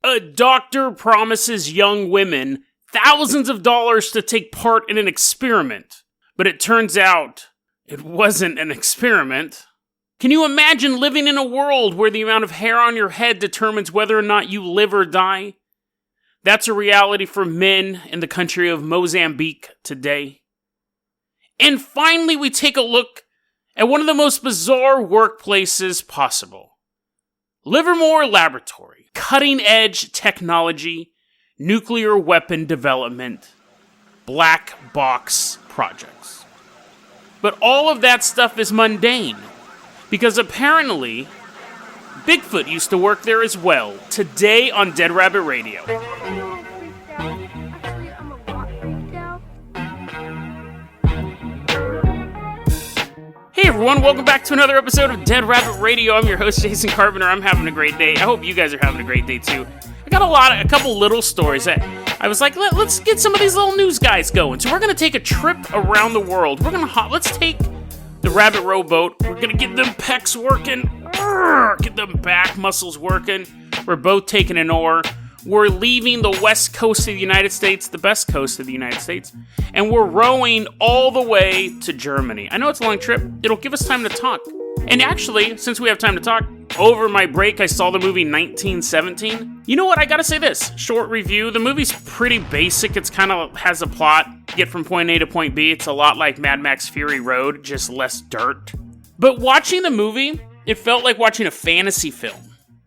A doctor promises young women thousands of dollars to take part in an experiment. But it turns out it wasn't an experiment. Can you imagine living in a world where the amount of hair on your head determines whether or not you live or die? That's a reality for men in the country of Mozambique today. And finally, we take a look at one of the most bizarre workplaces possible. Livermore Laboratory, cutting-edge technology, nuclear weapon development, black box projects. But all of that stuff is mundane, because apparently, Bigfoot used to work there as well, today on Dead Rabbit Radio. Hey everyone, welcome back to another episode of Dead Rabbit Radio. I'm your host, Jason Carpenter. I'm having a great day. I hope you guys are having a great day too. I got a couple little stories that I was like, let's get some of these little news guys going. So we're going to take a trip around the world. Let's take the Rabbit Rowboat. We're going to get them pecs working. Get them back muscles working. We're both taking an oar. We're leaving the west coast of the United States, the best coast of the United States, and we're rowing all the way to Germany. I know it's a long trip. It'll give us time to talk. And actually, since we have time to talk, over my break, I saw the movie 1917. You know what? I gotta say this. Short review. The movie's pretty basic. It's kind of has a plot. Get from point A to point B. It's a lot like Mad Max Fury Road, just less dirt. But watching the movie, it felt like watching a fantasy film.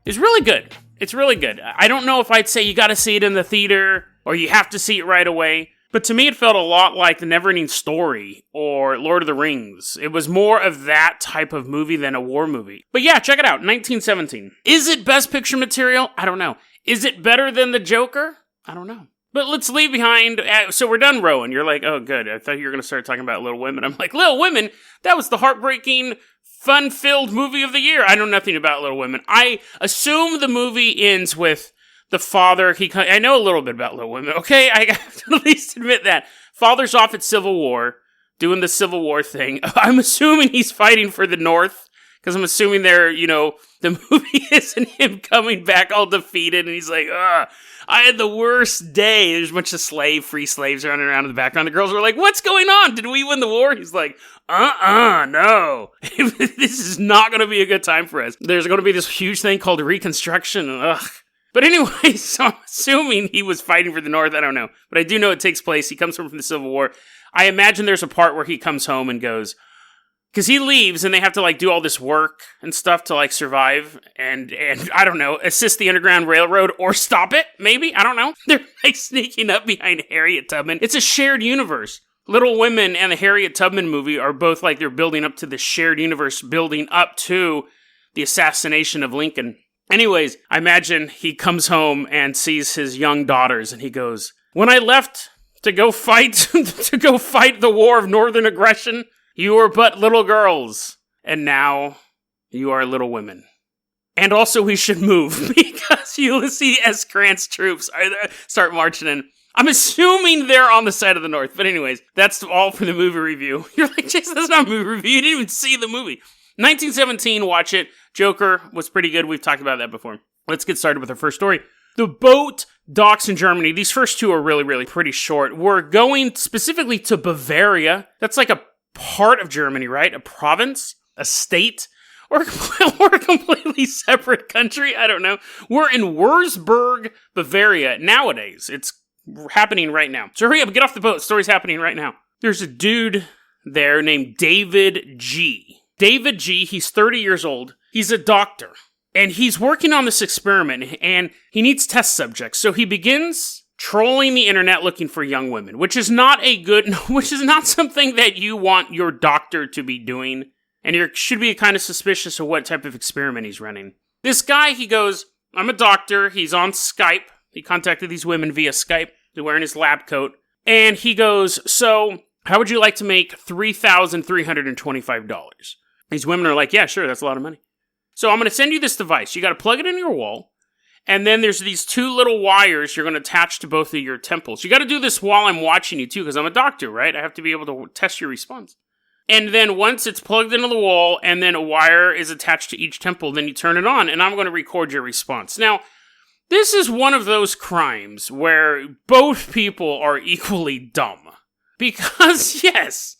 It's really good. It's really good. I don't know if I'd say you gotta see it in the theater, or you have to see it right away. But to me, it felt a lot like The Neverending Story or Lord of the Rings. It was more of that type of movie than a war movie. But yeah, check it out, 1917. Is it Best Picture material? I don't know. Is it better than The Joker? I don't know. But let's leave behind, so we're done rowing. You're like, oh good, I thought you were going to start talking about Little Women. I'm like, Little Women? That was the heartbreaking, fun-filled movie of the year. I know nothing about Little Women. I assume the movie ends with the father, I know a little bit about Little Women, okay? I have to at least admit that. Father's off at Civil War, doing the Civil War thing. I'm assuming he's fighting for the North, because I'm assuming the movie isn't him coming back all defeated, and he's like, I had the worst day. There's a bunch of free slaves running around in the background. The girls were like, what's going on? Did we win the war? He's like, no. This is not going to be a good time for us. There's going to be this huge thing called Reconstruction, But anyway, so I'm assuming he was fighting for the North. I don't know. But I do know it takes place. He comes from the Civil War. I imagine there's a part where he comes home and goes, because he leaves and they have to do all this work and stuff to survive and I don't know, assist the Underground Railroad or stop it, maybe? I don't know. They're sneaking up behind Harriet Tubman. It's a shared universe. Little Women and the Harriet Tubman movie are both they're building up to the shared universe, building up to the assassination of Lincoln. Anyways, I imagine he comes home and sees his young daughters, and he goes, when I left to go fight the war of northern aggression, you were but little girls, and now you are little women. And also we should move, because Ulysses S. Grant's troops start marching in. I'm assuming they're on the side of the North, but anyways, that's all for the movie review. You're like, Jason, that's not a movie review, you didn't even see the movie. 1917, watch it. Joker was pretty good. We've talked about that before. Let's get started with our first story. The boat docks in Germany. These first two are really, really pretty short. We're going specifically to Bavaria. That's like a part of Germany, right? A province? A state? Or a completely separate country? I don't know. We're in Würzburg, Bavaria nowadays. It's happening right now. So hurry up, get off the boat. The story's happening right now. There's a dude there named David G. David G., he's 30 years old. He's a doctor. And he's working on this experiment, and he needs test subjects. So he begins trolling the internet looking for young women, which is not something that you want your doctor to be doing. And you should be kind of suspicious of what type of experiment he's running. This guy, he goes, I'm a doctor. He's on Skype. He contacted these women via Skype. He's wearing his lab coat. And he goes, so how would you like to make $3,325? These women are like, yeah, sure, that's a lot of money. So I'm going to send you this device. You got to plug it into your wall. And then there's these two little wires you're going to attach to both of your temples. You got to do this while I'm watching you, too, because I'm a doctor, right? I have to be able to test your response. And then once it's plugged into the wall and then a wire is attached to each temple, then you turn it on, and I'm going to record your response. Now, This is one of those crimes where both people are equally dumb. Because, yes,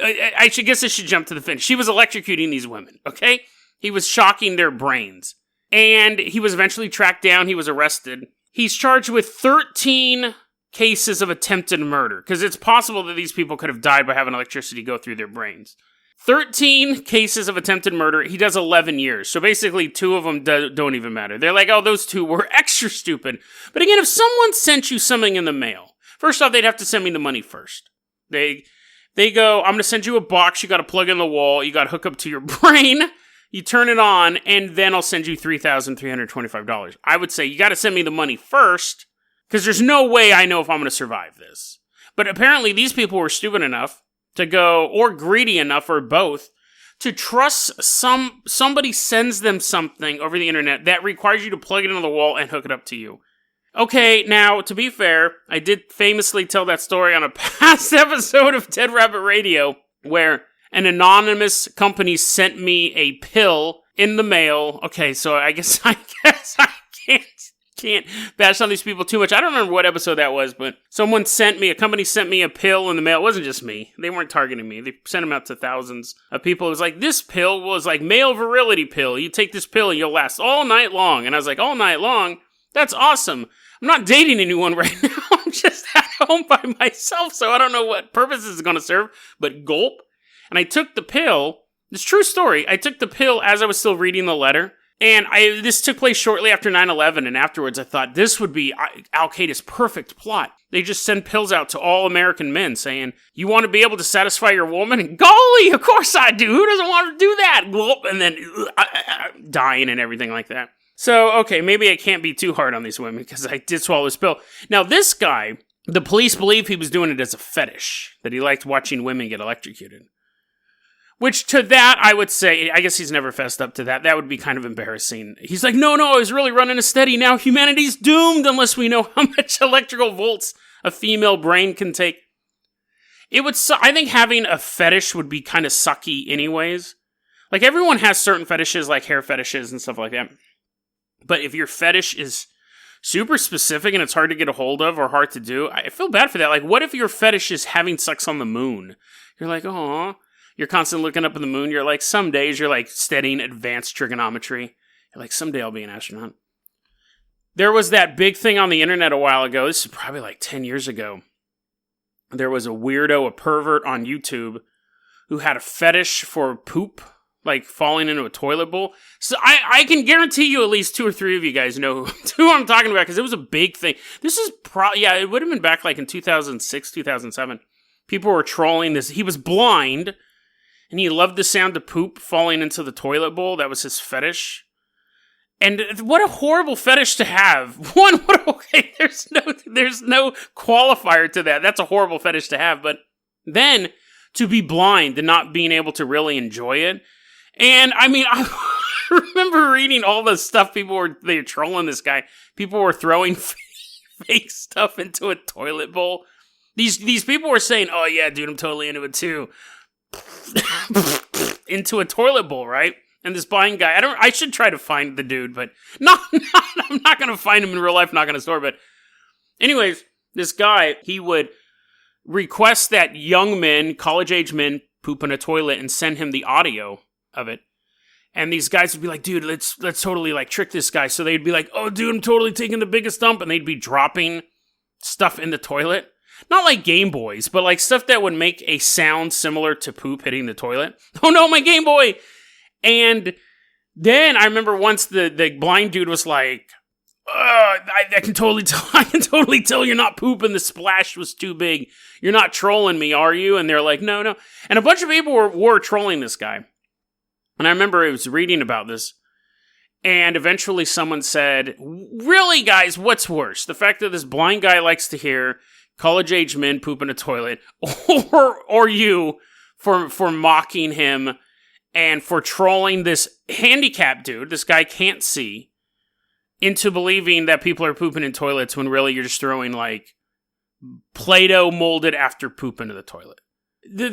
I should jump to the finish. She was electrocuting these women, okay? He was shocking their brains. And he was eventually tracked down. He was arrested. He's charged with 13 cases of attempted murder, because it's possible that these people could have died by having electricity go through their brains. 13 cases of attempted murder. He does 11 years. So basically, 2 of them don't even matter. They're like, oh, those 2 were extra stupid. But again, if someone sent you something in the mail, first off, they'd have to send me the money first. They go, I'm going to send you a box. You got to plug in the wall. You got to hook up to your brain. You turn it on, and then I'll send you $3,325. I would say you got to send me the money first, because there's no way I know if I'm going to survive this. But apparently, these people were stupid enough to go, or greedy enough, or both, to trust somebody sends them something over the internet that requires you to plug it into the wall and hook it up to you. Okay, now, to be fair, I did famously tell that story on a past episode of Dead Rabbit Radio, where an anonymous company sent me a pill in the mail. Okay, so I guess I can't bash on these people too much. I don't remember what episode that was, but a company sent me a pill in the mail. It wasn't just me. They weren't targeting me. They sent them out to thousands of people. It was like, this pill was like male virility pill. You take this pill and you'll last all night long. And I was like, all night long? That's awesome. I'm not dating anyone right now. I'm just at home by myself, so I don't know what purpose it's going to serve, but gulp. And I took the pill. It's a true story. I took the pill as I was still reading the letter. And this took place shortly after 9/11, and afterwards I thought this would be Al-Qaeda's perfect plot. They just send pills out to all American men saying, you want to be able to satisfy your woman? And golly, of course I do. Who doesn't want to do that? Gulp, and then dying and everything like that. So, okay, maybe I can't be too hard on these women because I did swallow this pill. Now, this guy, the police believe he was doing it as a fetish, that he liked watching women get electrocuted. Which, to that, I would say, I guess he's never fessed up to that. That would be kind of embarrassing. He's like, no, I was really running a steady. Now humanity's doomed unless we know how much electrical volts a female brain can take. I think having a fetish would be kind of sucky anyways. Like, everyone has certain fetishes, like hair fetishes and stuff like that. But if your fetish is super specific and it's hard to get a hold of or hard to do, I feel bad for that. Like, what if your fetish is having sex on the moon? You're like, aw. You're constantly looking up at the moon. You're like, some days you're like studying advanced trigonometry. You're like, someday I'll be an astronaut. There was that big thing on the internet a while ago. This is probably like 10 years ago. There was a weirdo, a pervert on YouTube who had a fetish for poop, like falling into a toilet bowl. So I can guarantee you at least 2 or 3 of you guys know who I'm talking about because it was a big thing. This is it would have been back like in 2006, 2007. People were trolling this. He was blind. And he loved the sound of poop falling into the toilet bowl. That was his fetish. And what a horrible fetish to have. There's no qualifier to that. That's a horrible fetish to have. But then, to be blind and not being able to really enjoy it. And, I mean, I remember reading all the stuff they were trolling this guy. People were throwing fake stuff into a toilet bowl. These people were saying, oh yeah, dude, I'm totally into it too. Into a toilet bowl, right? And this blind guy, I should try to find the dude, but I'm not going to find him in real life, not going to store, but anyways, this guy, he would request that young men, college-age men, poop in a toilet and send him the audio of it. And these guys would be like, dude, let's totally like trick this guy. So they'd be like, oh, dude, I'm totally taking the biggest dump. And they'd be dropping stuff in the toilet. Not like Game Boys, but like stuff that would make a sound similar to poop hitting the toilet. Oh no, my Game Boy! And then I remember once the blind dude was like, I can totally tell you're not pooping. The splash was too big. You're not trolling me, are you? And they're like, no. And a bunch of people were trolling this guy. And I remember I was reading about this. And eventually someone said, really, guys, what's worse? The fact that this blind guy likes to hear college-age men poop in a toilet, or you for mocking him and for trolling this handicapped dude, this guy can't see, into believing that people are pooping in toilets when really you're just throwing like Play-Doh molded after poop into the toilet. the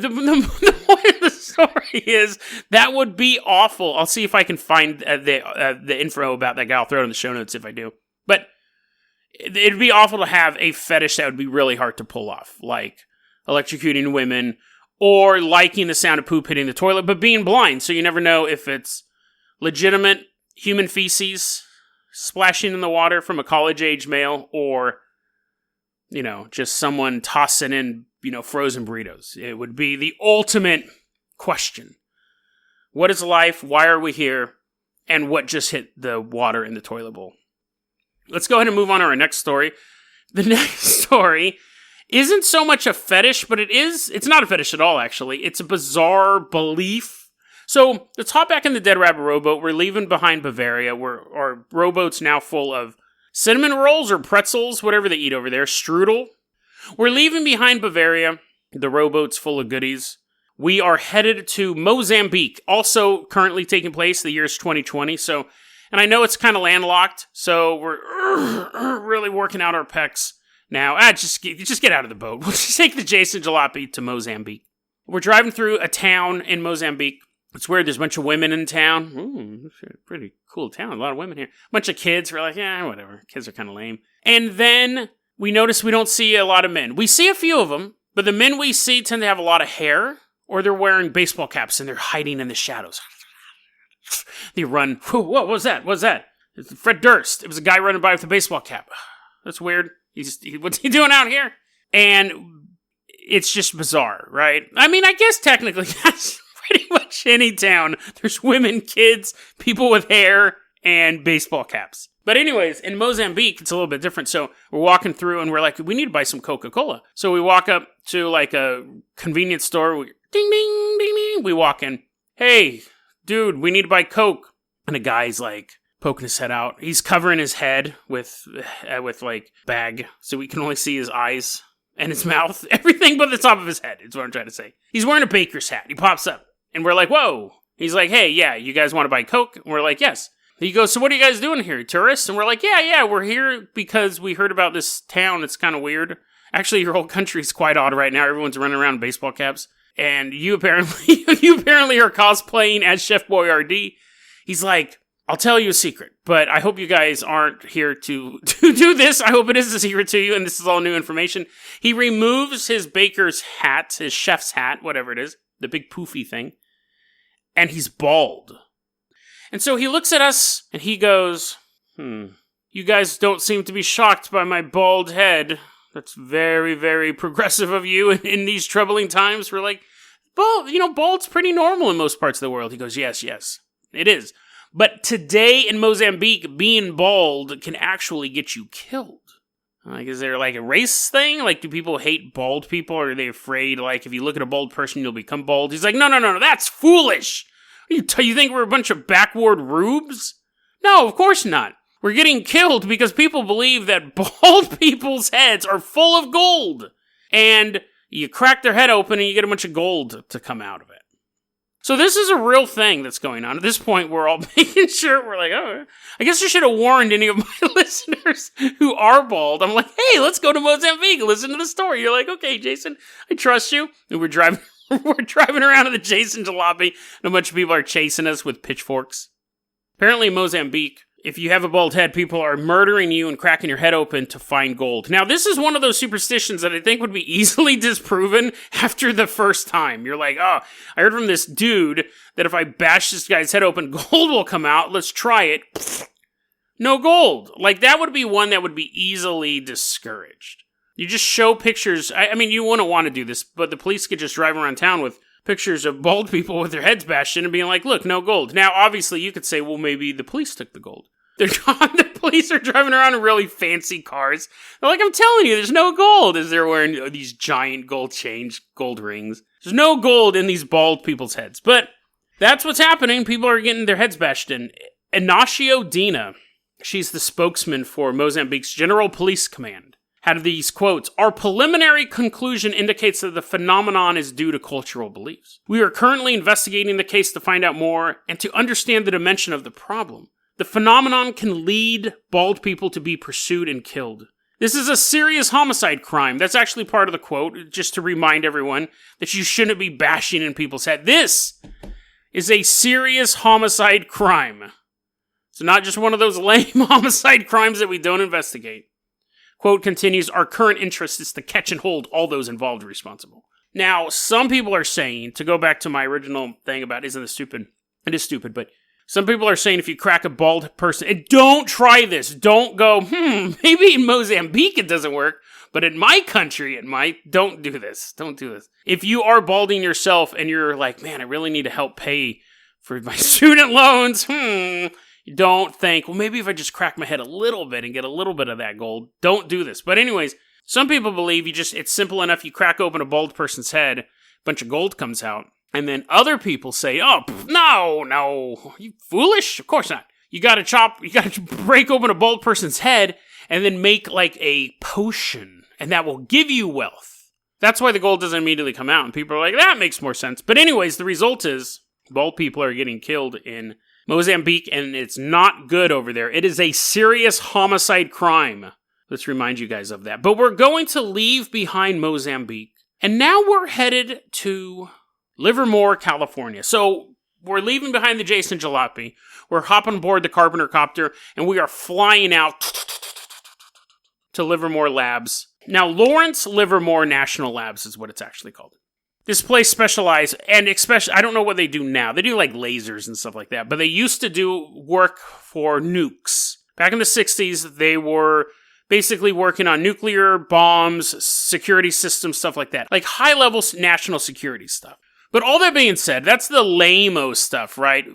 point of the story is that would be awful. I'll see if I can find the info about that guy. I'll throw it in the show notes if I do. But it'd be awful to have a fetish that would be really hard to pull off, like electrocuting women or liking the sound of poop hitting the toilet, but being blind, so you never know if it's legitimate human feces splashing in the water from a college-age male or, just someone tossing in, frozen burritos. It would be the ultimate question. What is life? Why are we here? And what just hit the water in the toilet bowl? Let's go ahead and move on to our next story. The next story isn't so much a fetish, but it's not a fetish at all, actually. It's a bizarre belief. So, let's hop back in the Dead Rabbit rowboat. We're leaving behind Bavaria. Our rowboat's now full of cinnamon rolls or pretzels, whatever they eat over there, strudel. We're leaving behind Bavaria. The rowboat's full of goodies. We are headed to Mozambique, also currently taking place. The year's 2020, and I know it's kind of landlocked, so we're really working out our pecs now. Just get out of the boat. We'll just take the Jason Jalopy to Mozambique. We're driving through a town in Mozambique. It's weird. There's a bunch of women in town. Ooh, pretty cool town. A lot of women here. A bunch of kids. We're like, yeah, whatever. Kids are kind of lame. And then we notice we don't see a lot of men. We see a few of them, but the men we see tend to have a lot of hair, or they're wearing baseball caps and they're hiding in the shadows. They run. Whoa, what was that? What was that? It's Fred Durst. It was a guy running by with a baseball cap. That's weird. What's he doing out here? And it's just bizarre, right? I mean, I guess technically that's pretty much any town. There's women, kids, people with hair, and baseball caps. But anyways, in Mozambique, it's a little bit different. So we're walking through and we're like, we need to buy some Coca-Cola. So we walk up to like a convenience store. Ding, ding, ding, ding. We walk in. Hey, dude, we need to buy Coke. And the guy's like poking his head out. He's covering his head with like bag, so we can only see his eyes and his mouth. Everything but the top of his head is what I'm trying to say. He's wearing a baker's hat. He pops up and we're like, whoa. He's like, hey, yeah, you guys want to buy Coke? And we're like, yes. He goes, so what are you guys doing here, tourists? And we're like, yeah, we're here because we heard about this town. It's kind of weird. Actually, your whole country's quite odd right now. Everyone's running around in baseball caps. And you apparently are cosplaying as Chef Boyardee. He's like, I'll tell you a secret, but I hope you guys aren't here to do this. I hope it is a secret to you, and this is all new information. He removes his baker's hat, his chef's hat, whatever it is, the big poofy thing, and he's bald. And so he looks at us, and he goes, you guys don't seem to be shocked by my bald head. That's very, very progressive of you in these troubling times. We're like, bald's pretty normal in most parts of the world. He goes, yes, it is. But today in Mozambique, being bald can actually get you killed. Like, is there like a race thing? Like, do people hate bald people? Or are they afraid, like, if you look at a bald person, you'll become bald? He's like, no, that's foolish. You think we're a bunch of backward rubes? No, of course not. We're getting killed because people believe that bald people's heads are full of gold. And you crack their head open and you get a bunch of gold to come out of it. So this is a real thing that's going on. At this point, we're all making sure, we're like, oh, I guess I should have warned any of my listeners who are bald. I'm like, hey, let's go to Mozambique, listen to the story. You're like, okay, Jason, I trust you. And we're driving around in the Jason Jalopy, and a bunch of people are chasing us with pitchforks. Apparently in Mozambique, if you have a bald head, people are murdering you and cracking your head open to find gold. Now, this is one of those superstitions that I think would be easily disproven after the first time. You're like, oh, I heard from this dude that if I bash this guy's head open, gold will come out. Let's try it. No gold. Like, that would be one that would be easily discouraged. You just show pictures. I mean, you wouldn't want to do this, but the police could just drive around town with pictures of bald people with their heads bashed in and being like, look, no gold. Now, obviously, you could say, well, maybe the police took the gold. The police are driving around in really fancy cars. They're like, I'm telling you, there's no gold. As they're wearing these giant gold chains, gold rings. There's no gold in these bald people's heads. But that's what's happening. People are getting their heads bashed in. Inacio Dina, she's the spokesman for Mozambique's General Police Command, had these quotes. Our preliminary conclusion indicates that the phenomenon is due to cultural beliefs. We are currently investigating the case to find out more and to understand the dimension of the problem. The phenomenon can lead bald people to be pursued and killed. This is a serious homicide crime. That's actually part of the quote, just to remind everyone that you shouldn't be bashing in people's head. This is a serious homicide crime. It's not just one of those lame homicide crimes that we don't investigate. Quote continues, our current interest is to catch and hold all those involved responsible. Now, some people are saying, to go back to my original thing about isn't this stupid? It is stupid, but some people are saying if you crack a bald person, and don't try this. Don't go, maybe in Mozambique it doesn't work, but in my country it might. Don't do this. Don't do this. If you are balding yourself and you're like, man, I really need to help pay for my student loans, don't think, well, maybe if I just crack my head a little bit and get a little bit of that gold. Don't do this. But anyways, some people believe it's simple enough. You crack open a bald person's head, a bunch of gold comes out. And then other people say, no, you foolish? Of course not. You gotta break open a bald person's head and then make like a potion, and that will give you wealth. That's why the gold doesn't immediately come out, and people are like, that makes more sense. But anyways, the result is bald people are getting killed in Mozambique, and it's not good over there. It is a serious homicide crime. Let's remind you guys of that. But we're going to leave behind Mozambique, and now we're headed to Livermore, California. So we're leaving behind the Jason Jalopy. We're hopping aboard the Carpenter copter, and we are flying out to Livermore Labs. Now, Lawrence Livermore National Labs is what it's actually called. This place specializes, and especially, I don't know what they do now. They do like lasers and stuff like that, but they used to do work for nukes. Back in the 60s, they were basically working on nuclear bombs, security systems, stuff like that. Like high-level national security stuff. But all that being said, that's the lame-o stuff, right?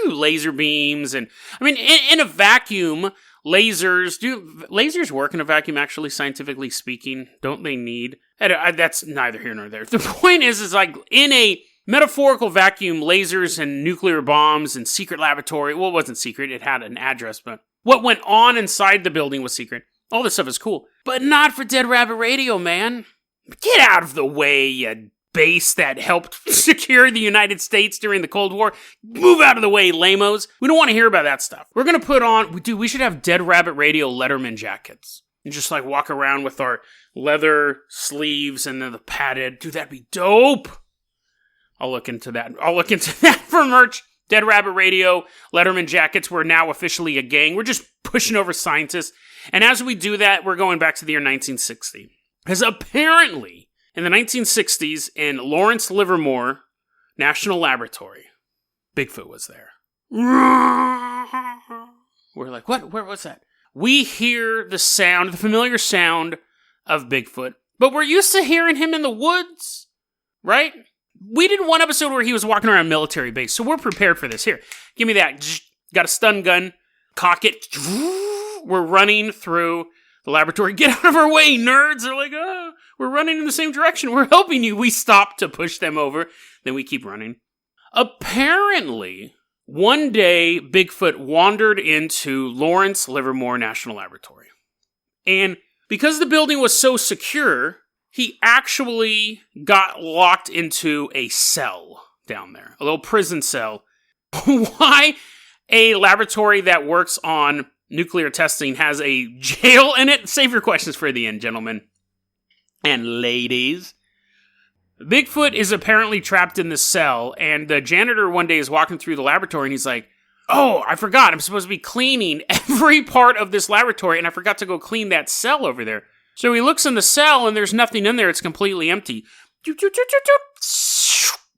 Laser beams, and I mean, in a vacuum, do lasers work in a vacuum, actually, scientifically speaking? Don't they need? That's neither here nor there. The point is like, in a metaphorical vacuum, lasers and nuclear bombs and secret laboratory, well, it wasn't secret, it had an address, but what went on inside the building was secret. All this stuff is cool. But not for Dead Rabbit Radio, man. Get out of the way, you base that helped secure the United States during the Cold War. Move out of the way, lamos. We don't want to hear about that stuff. We're going to put on, we should have Dead Rabbit Radio Letterman jackets. And just like walk around with our leather sleeves and then the padded. Dude, that'd be dope. I'll look into that for merch. Dead Rabbit Radio Letterman jackets. We're now officially a gang. We're just pushing over scientists. And as we do that, we're going back to the year 1960. Because apparently, in the 1960s, in Lawrence Livermore National Laboratory, Bigfoot was there. We're like, what? Where was that? We hear the familiar sound of Bigfoot, but we're used to hearing him in the woods, right? We did one episode where he was walking around a military base, so we're prepared for this. Here, give me that. Got a stun gun, cock it. We're running through the laboratory. Get out of our way, nerds! They're like, we're running in the same direction. We're helping you. We stop to push them over. Then we keep running. Apparently, one day, Bigfoot wandered into Lawrence Livermore National Laboratory. And because the building was so secure, he actually got locked into a cell down there. A little prison cell. Why a laboratory that works on nuclear testing has a jail in it? Save your questions for the end, gentlemen and ladies. Bigfoot is apparently trapped in this cell, and the janitor one day is walking through the laboratory, and he's like, oh, I forgot, I'm supposed to be cleaning every part of this laboratory, and I forgot to go clean that cell over there. So he looks in the cell, and there's nothing in there, it's completely empty.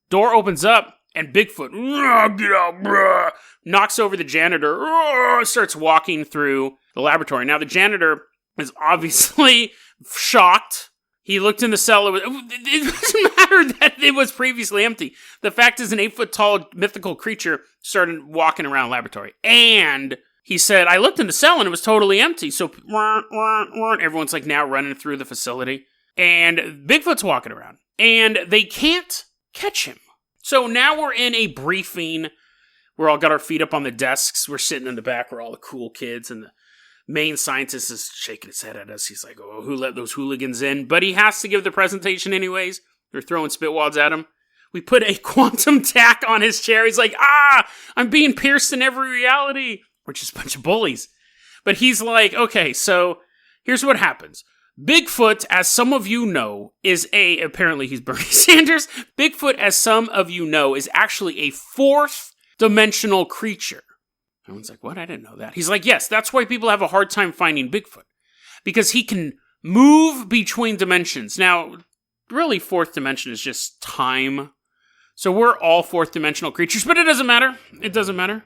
Door opens up, and Bigfoot, get out, bruh, knocks over the janitor, starts walking through the laboratory. Now, the janitor is obviously shocked. He looked in the cell. It doesn't matter that it was previously empty. The fact is, an 8-foot-tall mythical creature started walking around the laboratory. And he said, I looked in the cell and it was totally empty. So everyone's like now running through the facility. And Bigfoot's walking around. And they can't catch him. So now we're in a briefing. We're all got our feet up on the desks. We're sitting in the back. We're all the cool kids. And the main scientist is shaking his head at us. He's like, oh, who let those hooligans in? But he has to give the presentation anyways. They're throwing spitwads at him. We put a quantum tack on his chair. He's like, I'm being pierced in every reality. We're just a bunch of bullies. But he's like, okay, so here's what happens. Bigfoot, as some of you know, apparently he's Bernie Sanders. Bigfoot, as some of you know, is actually a fourth dimensional creature. Everyone's like, what? I didn't know that. He's like, yes, that's why people have a hard time finding Bigfoot. Because he can move between dimensions. Now, really, fourth dimension is just time. So we're all fourth dimensional creatures, but it doesn't matter. It doesn't matter.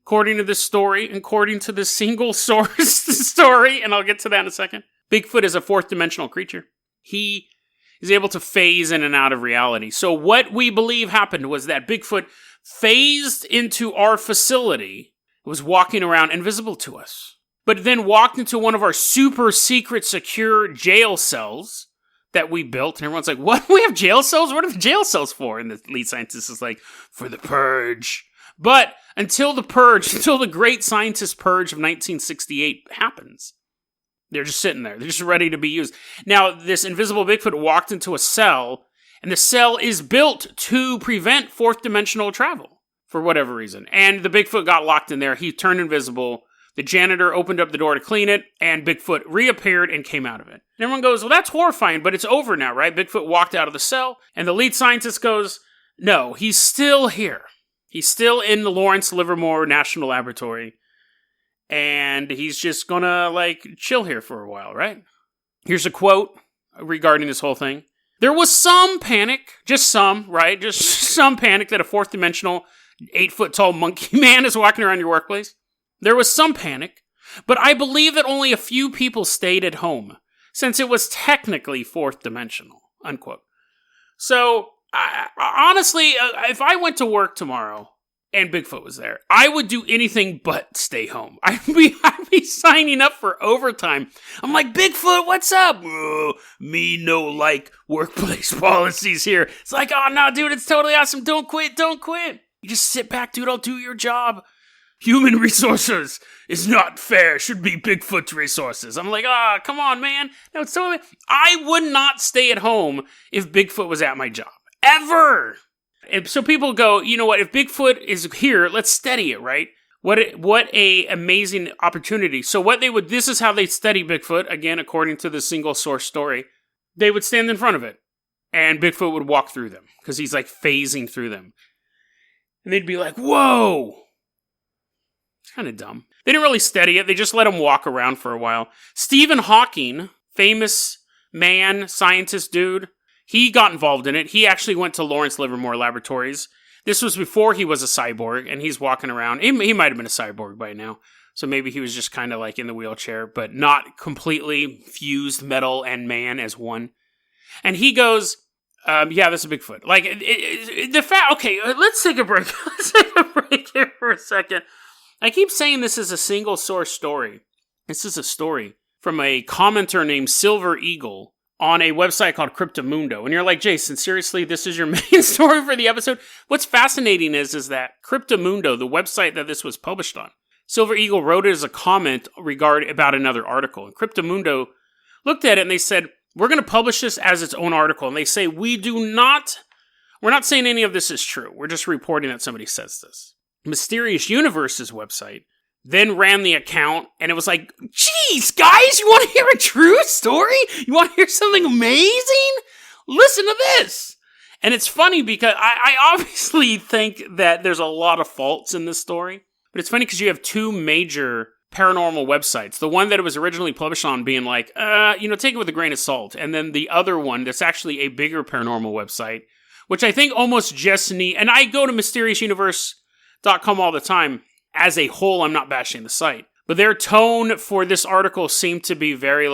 According to this story, according to this single source story, and I'll get to that in a second, Bigfoot is a fourth dimensional creature. He is able to phase in and out of reality. So what we believe happened was that Bigfoot phased into our facility, was walking around invisible to us, but then walked into one of our super secret secure jail cells that we built. And everyone's like, what? We have jail cells? What are the jail cells for? And the lead scientist is like, for the purge. But until the great scientist purge of 1968 happens, they're just sitting there. They're just ready to be used. Now, this invisible Bigfoot walked into a cell, and the cell is built to prevent fourth dimensional travel for whatever reason. And the Bigfoot got locked in there. He turned invisible. The janitor opened up the door to clean it, and Bigfoot reappeared and came out of it. And everyone goes, well, that's horrifying, but it's over now, right? Bigfoot walked out of the cell, and the lead scientist goes, no, he's still here. He's still in the Lawrence Livermore National Laboratory. And he's just gonna, chill here for a while, right? Here's a quote regarding this whole thing. There was some panic, just some, right? Just some panic that a fourth dimensional, 8-foot-tall monkey man is walking around your workplace. There was some panic, but I believe that only a few people stayed at home, since it was technically fourth dimensional, unquote. So, honestly, if I went to work tomorrow, and Bigfoot was there, I would do anything but stay home. I'd be signing up for overtime. I'm like, Bigfoot, what's up? Me no workplace policies here. It's like, oh no, dude, it's totally awesome. Don't quit. You just sit back, dude. I'll do your job. Human resources is not fair. Should be Bigfoot's resources. I'm like, come on, man. No, it's totally. I would not stay at home if Bigfoot was at my job. Ever. And so people go, you know what, if Bigfoot is here, let's study it, right? What a amazing opportunity. So this is how they study Bigfoot, again, according to the single source story. They would stand in front of it, and Bigfoot would walk through them, because he's phasing through them. And they'd be like, whoa! It's kind of dumb. They didn't really study it, they just let him walk around for a while. Stephen Hawking, famous man, scientist dude, he got involved in it. He actually went to Lawrence Livermore Laboratories. This was before he was a cyborg, and he's walking around. He might have been a cyborg by now, so maybe he was just kind of in the wheelchair, but not completely fused metal and man as one. And he goes, yeah, this is Bigfoot. Okay, let's take a break. Let's take a break here for a second. I keep saying this is a single source story. This is a story from a commenter named Silver Eagle on a website called Cryptomundo. And you're like, Jason, seriously, this is your main story for the episode? What's fascinating is that Cryptomundo, the website that this was published on, Silver Eagle wrote it as a comment about another article. And Cryptomundo looked at it and they said, we're going to publish this as its own article. And they say, we're not saying any of this is true. We're just reporting that somebody says this. Mysterious Universe's website then ran the account, and it was like, geez, guys, you want to hear a true story? You want to hear something amazing? Listen to this. And it's funny because I obviously think that there's a lot of faults in this story, but it's funny because you have two major paranormal websites. The one that it was originally published on being take it with a grain of salt. And then the other one that's actually a bigger paranormal website, which I think almost just and I go to mysteriousuniverse.com all the time. As a whole, I'm not bashing the site. But their tone for this article seemed to be very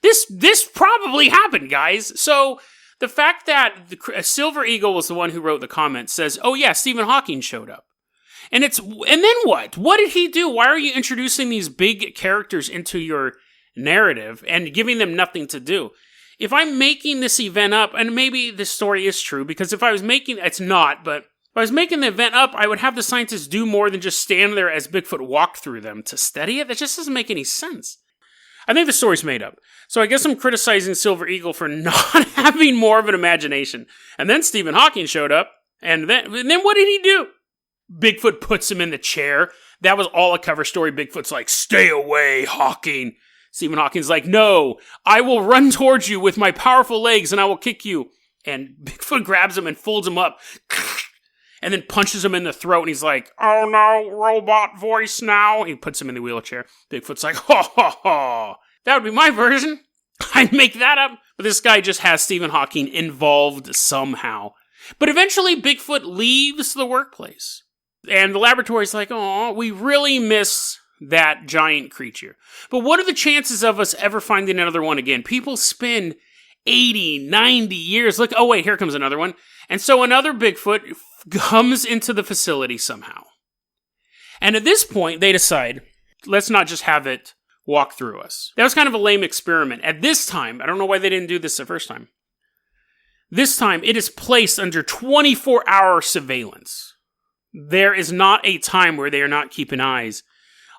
this probably happened, guys. So the fact that Silver Eagle was the one who wrote the comment says, oh yeah, Stephen Hawking showed up. And then what? What did he do? Why are you introducing these big characters into your narrative and giving them nothing to do? If I'm making this event up, and maybe this story is true, because if I was making, it's not, but if I was making the event up, I would have the scientists do more than just stand there as Bigfoot walked through them to study it. That just doesn't make any sense. I think the story's made up. So I guess I'm criticizing Silver Eagle for not having more of an imagination. And then Stephen Hawking showed up, and then what did he do? Bigfoot puts him in the chair. That was all a cover story. Bigfoot's like, stay away, Hawking. Stephen Hawking's like, no, I will run towards you with my powerful legs and I will kick you. And Bigfoot grabs him and folds him up and then punches him in the throat. And he's like, oh no, robot voice now. He puts him in the wheelchair. Bigfoot's like, ha ha ha. That would be my version. I'd make that up. But this guy just has Stephen Hawking involved somehow. But eventually Bigfoot leaves the workplace. And the laboratory's like, oh, we really miss that giant creature. But what are the chances of us ever finding another one again? People spend 80, 90 years. Look, oh wait, here comes another one. And so another Bigfoot comes into the facility somehow. And at this point, they decide, let's not just have it walk through us. That was kind of a lame experiment. At this time, I don't know why they didn't do this the first time. This time, it is placed under 24-hour surveillance. There is not a time where they are not keeping eyes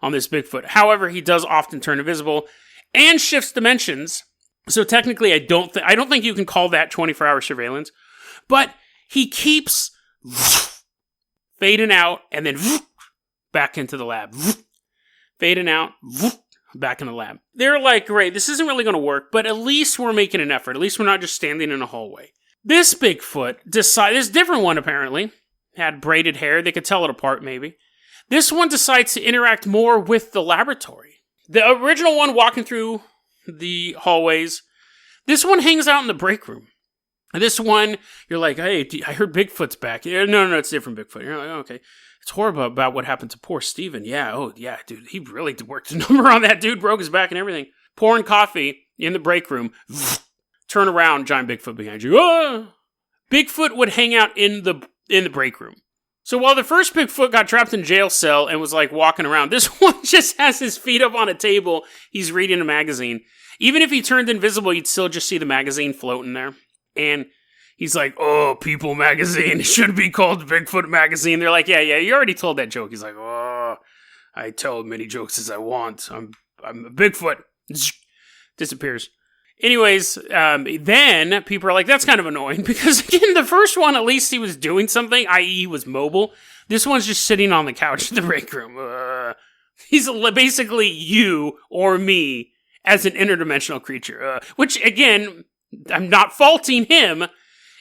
on this Bigfoot. However, he does often turn invisible and shifts dimensions. So technically, I don't think you can call that 24-hour surveillance. But he keeps fading out and then back into the lab. Fading out, back in the lab. They're like, great, this isn't really going to work, but at least we're making an effort. At least we're not just standing in a hallway. This Bigfoot decided, this different one apparently, had braided hair. They could tell it apart maybe. This one decides to interact more with the laboratory. The original one walking through the hallways. This one hangs out in the break room. And this one, you're like, hey, I heard Bigfoot's back. No, it's different Bigfoot. You're like, oh, okay. It's horrible about what happened to poor Steven. Yeah, oh, yeah, dude, he really worked a number on that dude, broke his back and everything. Pouring coffee in the break room. Turn around, giant Bigfoot behind you. Ah! Bigfoot would hang out in the break room. So while the first Bigfoot got trapped in jail cell and was like walking around, this one just has his feet up on a table. He's reading a magazine. Even if he turned invisible, you'd still just see the magazine floating there. And he's like, oh, People magazine. It should be called Bigfoot magazine. They're like, yeah, you already told that joke. He's like, oh, I tell as many jokes as I want. I'm a Bigfoot. Disappears. Anyways, then people are like, that's kind of annoying. Because again, the first one, at least he was doing something, i.e. he was mobile. This one's just sitting on the couch in the break room. He's basically you or me as an interdimensional creature. Which, again, I'm not faulting him.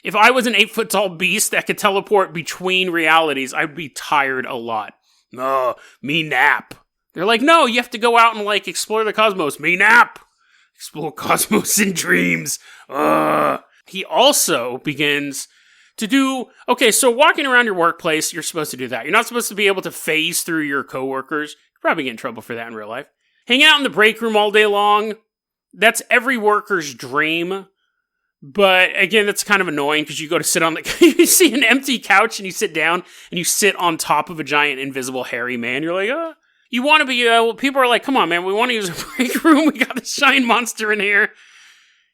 If I was an 8-foot-tall beast that could teleport between realities, I'd be tired a lot. Me nap. They're like, no, you have to go out and, like, explore the cosmos. Me nap. Explore cosmos in dreams. He also begins to do... Okay, so walking around your workplace, you're supposed to do that. You're not supposed to be able to phase through your coworkers. You'll probably get in trouble for that in real life. Hanging out in the break room all day long, that's every worker's dream. But again, that's kind of annoying because you go to sit on the... you see an empty couch and you sit down and you sit on top of a giant invisible hairy man. You're like, You want to be... people are like, come on, man, we want to use a break room. We got this giant monster in here.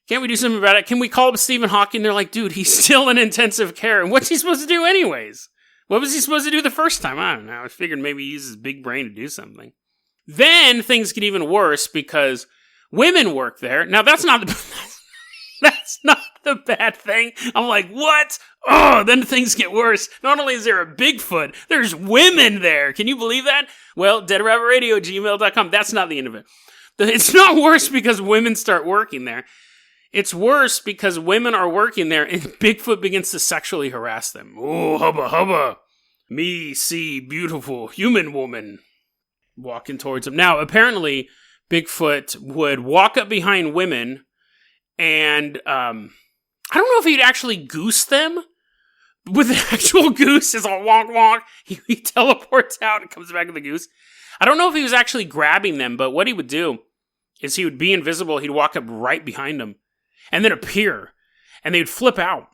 Can't we do something about it? Can we call up Stephen Hawking? They're like, dude, he's still in intensive care. And what's he supposed to do anyways? What was he supposed to do the first time? I don't know. I figured maybe he used his big brain to do something. Then things get even worse because women work there. Now, that's not the bad thing. I'm like, what? Oh, then things get worse. Not only is there a Bigfoot, there's women there. Can you believe that? Well, deadrabbitradio@gmail.com. That's not the end of it. It's not worse because women start working there. It's worse because women are working there and Bigfoot begins to sexually harass them. Oh, hubba, hubba. Me see beautiful human woman walking towards him. Now, apparently, Bigfoot would walk up behind women and, I don't know if he'd actually goose them. With an actual goose, it's all wonk wonk. He teleports out and comes back with the goose. I don't know if he was actually grabbing them, but what he would do is he would be invisible. He'd walk up right behind them and then appear. And they'd flip out,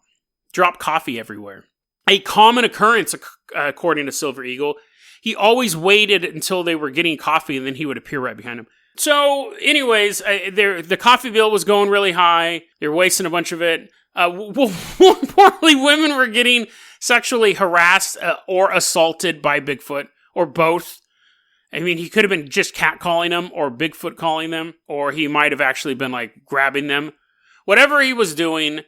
drop coffee everywhere. A common occurrence, according to Silver Eagle. He always waited until they were getting coffee and then he would appear right behind them. So, anyways, the coffee bill was going really high. They were wasting a bunch of it. More importantly, women were getting sexually harassed or assaulted by Bigfoot, or both. I mean, he could have been just catcalling them, or Bigfoot calling them, or he might have actually been, like, grabbing them. Whatever he was doing,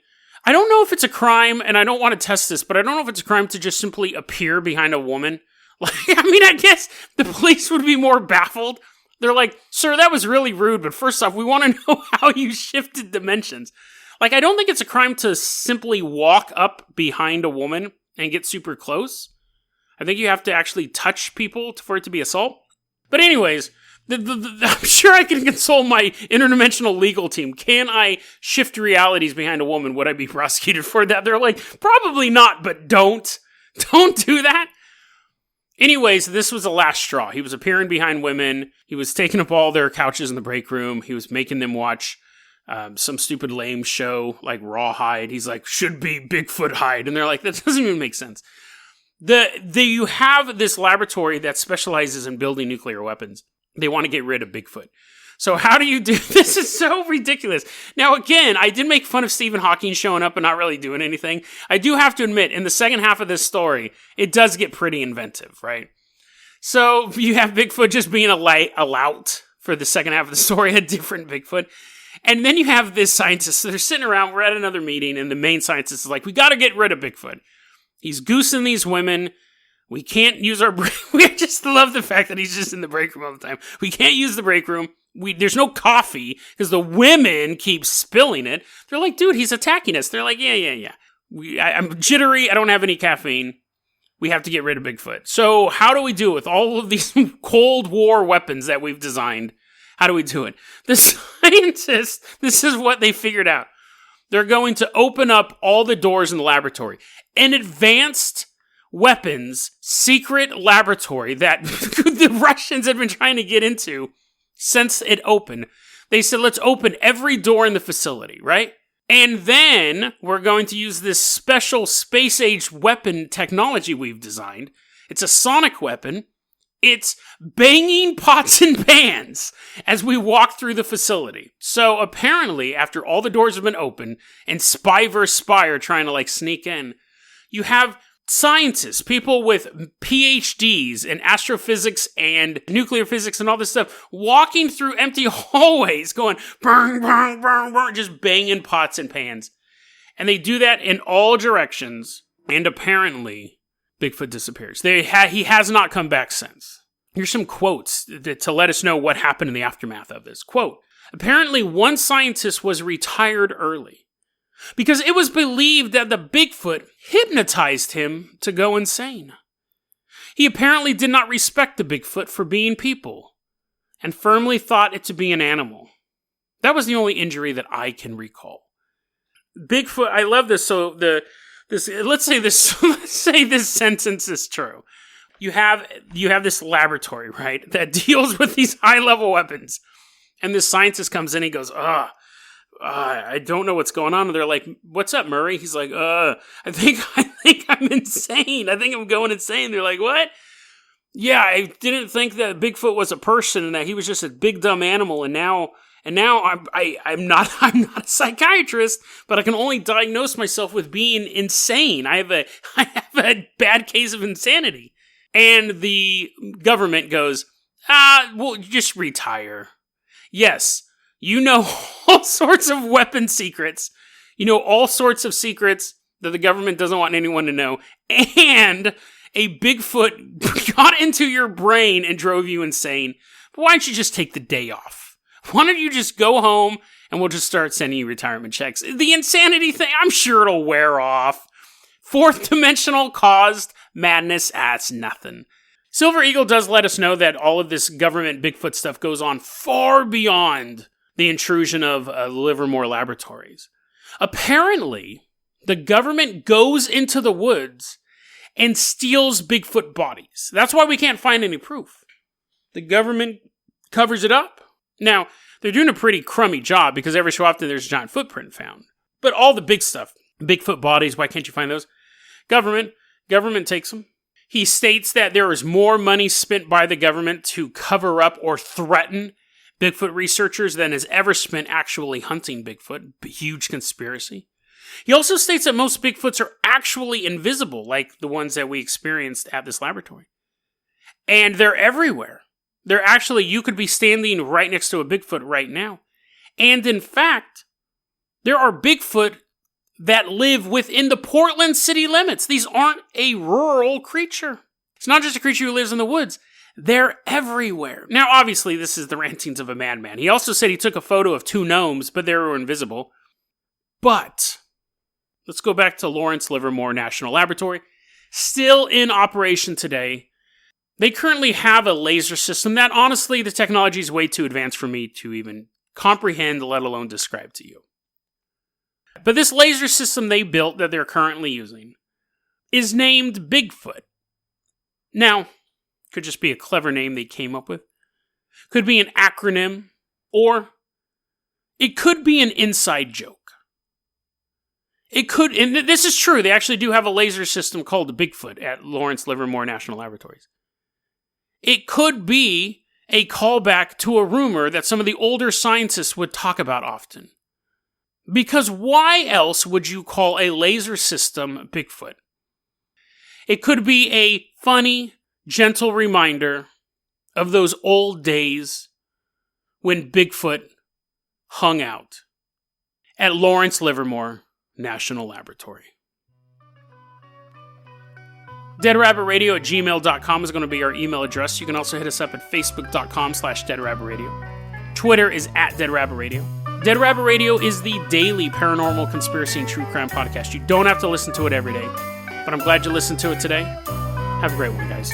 I don't know if it's a crime, and I don't want to test this, but I don't know if it's a crime to just simply appear behind a woman. Like, I mean, I guess the police would be more baffled. They're like, sir, that was really rude, but first off, we want to know how you shifted dimensions. Like, I don't think it's a crime to simply walk up behind a woman and get super close. I think you have to actually touch people for it to be assault. But anyways, I'm sure I can console my interdimensional legal team. Can I shift realities behind a woman? Would I be prosecuted for that? They're like, probably not, but don't. Don't do that. Anyways, this was the last straw. He was appearing behind women. He was taking up all their couches in the break room. He was making them watch some stupid lame show like Rawhide. He's like, should be Bigfoot hide. And they're like, that doesn't even make sense. You have this laboratory that specializes in building nuclear weapons. They want to get rid of Bigfoot. So how do you do this? Is so ridiculous. Now, again, I did make fun of Stephen Hawking showing up and not really doing anything. I do have to admit, in the second half of this story, it does get pretty inventive, right? So you have Bigfoot just being a lout for the second half of the story, a different Bigfoot. And then you have this scientist. So they're sitting around. We're at another meeting, and the main scientist is like, we got to get rid of Bigfoot. He's goosing these women. We can't use our break. We just love the fact that he's just in the break room all the time. We can't use the break room. There's no coffee because the women keep spilling it. They're like, dude, he's attacking us. They're like, yeah. I'm jittery. I don't have any caffeine. We have to get rid of Bigfoot. So how do we do it with all of these Cold War weapons that we've designed? How do we do it? The scientists, this is what they figured out. They're going to open up all the doors in the laboratory. An advanced weapons secret laboratory that the Russians had been trying to get into since it opened. They said, let's open every door in the facility, right? And then we're going to use this special space-age weapon technology we've designed. It's a sonic weapon. It's banging pots and pans as we walk through the facility. So apparently, after all the doors have been opened and spy versus spy are trying to sneak in, you have scientists, people with PhDs in astrophysics and nuclear physics and all this stuff, walking through empty hallways going, burn, burn, burn, burn, just banging pots and pans. And they do that in all directions, and apparently, Bigfoot disappears. He has not come back since. Here's some quotes to let us know what happened in the aftermath of this. Quote, apparently one scientist was retired early because it was believed that the Bigfoot hypnotized him to go insane. He apparently did not respect the Bigfoot for being people and firmly thought it to be an animal. That was the only injury that I can recall. Bigfoot, I love this. So let's say this sentence is true. You have this laboratory, right, that deals with these high-level weapons. And this scientist comes in, he goes, I don't know what's going on. And they're like, what's up, Murray? He's like, I think I'm insane. I think I'm going insane. They're like, what? Yeah, I didn't think that Bigfoot was a person and that he was just a big dumb animal. And now I'm not a psychiatrist, but I can only diagnose myself with being insane. I have a bad case of insanity. And the government goes, well, just retire. Yes. You know all sorts of weapon secrets. You know all sorts of secrets that the government doesn't want anyone to know. And a Bigfoot got into your brain and drove you insane. But why don't you just take the day off? Why don't you just go home and we'll just start sending you retirement checks? The insanity thing, I'm sure it'll wear off. Fourth dimensional caused madness, it's nothing. Silver Eagle does let us know that all of this government Bigfoot stuff goes on far beyond the intrusion of Livermore laboratories. Apparently, the government goes into the woods and steals Bigfoot bodies. That's why we can't find any proof. The government covers it up. Now, they're doing a pretty crummy job because every so often there's a giant footprint found. But all the big stuff, Bigfoot bodies, why can't you find those? Government takes them. He states that there is more money spent by the government to cover up or threaten Bigfoot researchers than is ever spent actually hunting Bigfoot. Huge conspiracy. He also states that most Bigfoots are actually invisible, like the ones that we experienced at this laboratory. And they're everywhere. They're actually, you could be standing right next to a Bigfoot right now. And in fact, there are Bigfoot that live within the Portland city limits. These aren't a rural creature. It's not just a creature who lives in the woods. They're everywhere. Now, obviously, this is the rantings of a madman. He also said he took a photo of 2 gnomes, but they were invisible. But let's go back to Lawrence Livermore National Laboratory. Still in operation today. They currently have a laser system that, honestly, the technology is way too advanced for me to even comprehend, let alone describe to you. But this laser system they built that they're currently using is named Bigfoot. Now, could just be a clever name they came up with. Could be an acronym, or it could be an inside joke. It could, and this is true, they actually do have a laser system called Bigfoot at Lawrence Livermore National Laboratories. It could be a callback to a rumor that some of the older scientists would talk about often. Because why else would you call a laser system Bigfoot? It could be a funny, gentle reminder of those old days when Bigfoot hung out at Lawrence Livermore National Laboratory. DeadRabbitRadio@gmail.com is going to be our email address. You can also hit us up at Facebook.com/DeadRabbitRadio. Twitter is @DeadRabbitRadio. Dead Rabbit Radio is the daily paranormal, conspiracy, and true crime podcast. You don't have to listen to it every day, but I'm glad you listened to it today. Have a great one, guys.